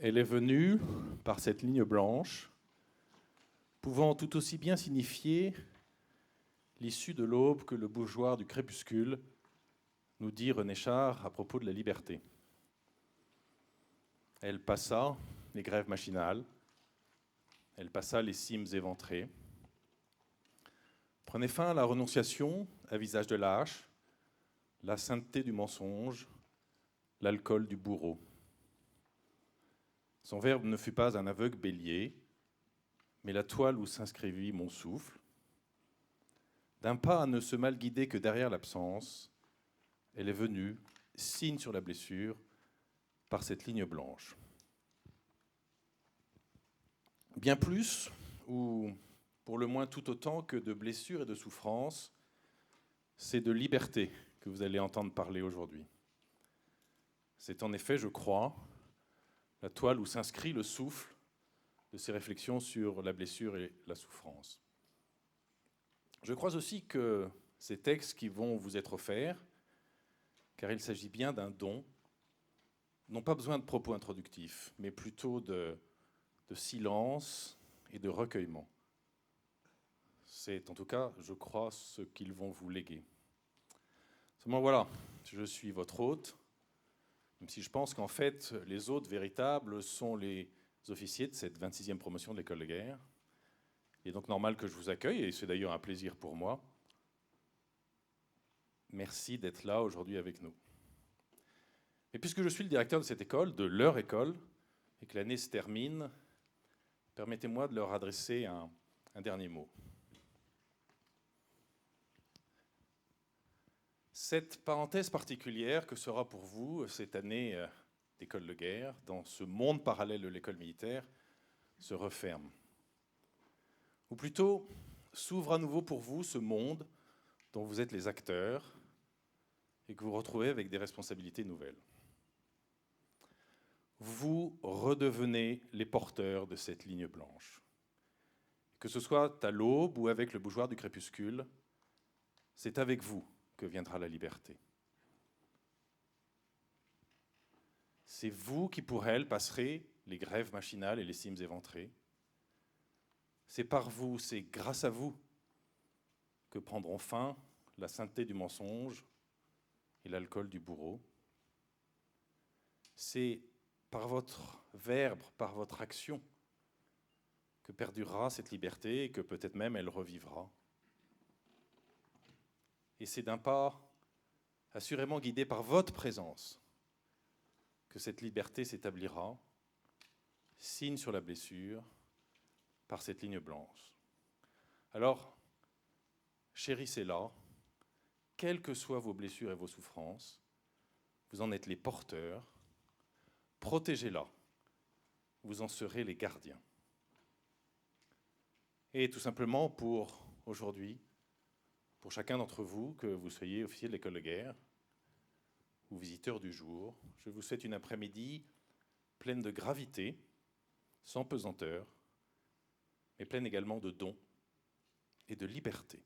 Elle est venue par cette ligne blanche, pouvant tout aussi bien signifier l'issue de l'aube que le bougeoir du crépuscule, nous dit René Char à propos de la liberté. Elle passa les grèves machinales, elle passa les cimes éventrées, prenait fin la renonciation à visage de lâche, la sainteté du mensonge, l'alcool du bourreau. Son verbe ne fut pas un aveugle bélier, mais la toile où s'inscrivit mon souffle. D'un pas à ne se mal guider que derrière l'absence, elle est venue, signe sur la blessure, par cette ligne blanche. Bien plus, ou pour le moins tout autant que de blessures et de souffrances, c'est de liberté que vous allez entendre parler aujourd'hui. C'est en effet, je crois, la toile où s'inscrit le souffle de ces réflexions sur la blessure et la souffrance. Je crois aussi que ces textes qui vont vous être offerts, car il s'agit bien d'un don, n'ont pas besoin de propos introductifs, mais plutôt de silence et de recueillement. C'est en tout cas, je crois, ce qu'ils vont vous léguer. Seulement voilà, je suis votre hôte, même si je pense qu'en fait, les hôtes véritables sont les officiers de cette 26e promotion de l'école de guerre. Il est donc normal que je vous accueille, et c'est d'ailleurs un plaisir pour moi. Merci d'être là aujourd'hui avec nous. Et puisque je suis le directeur de cette école, de leur école, et que l'année se termine, permettez-moi de leur adresser un dernier mot. Cette parenthèse particulière que sera pour vous cette année d'école de guerre, dans ce monde parallèle de l'école militaire, se referme. Ou plutôt, s'ouvre à nouveau pour vous ce monde dont vous êtes les acteurs et que vous retrouvez avec des responsabilités nouvelles. Vous redevenez les porteurs de cette ligne blanche. Que ce soit à l'aube ou avec le bougeoir du crépuscule, c'est avec vous que viendra la liberté. C'est vous qui, pour elle, passerez les grèves machinales et les cimes éventrées. C'est par vous, c'est grâce à vous que prendront fin la sainteté du mensonge et l'alcool du bourreau. C'est par votre verbe, par votre action, que perdurera cette liberté et que peut-être même elle revivra. Et c'est d'un pas assurément guidé par votre présence que cette liberté s'établira, signe sur la blessure, par cette ligne blanche. Alors, chérissez-la, quelles que soient vos blessures et vos souffrances, vous en êtes les porteurs, protégez-la, vous en serez les gardiens. Et tout simplement pour aujourd'hui, pour chacun d'entre vous, que vous soyez officier de l'école de guerre ou visiteur du jour, je vous souhaite une après-midi pleine de gravité, sans pesanteur, mais pleine également de dons et de liberté.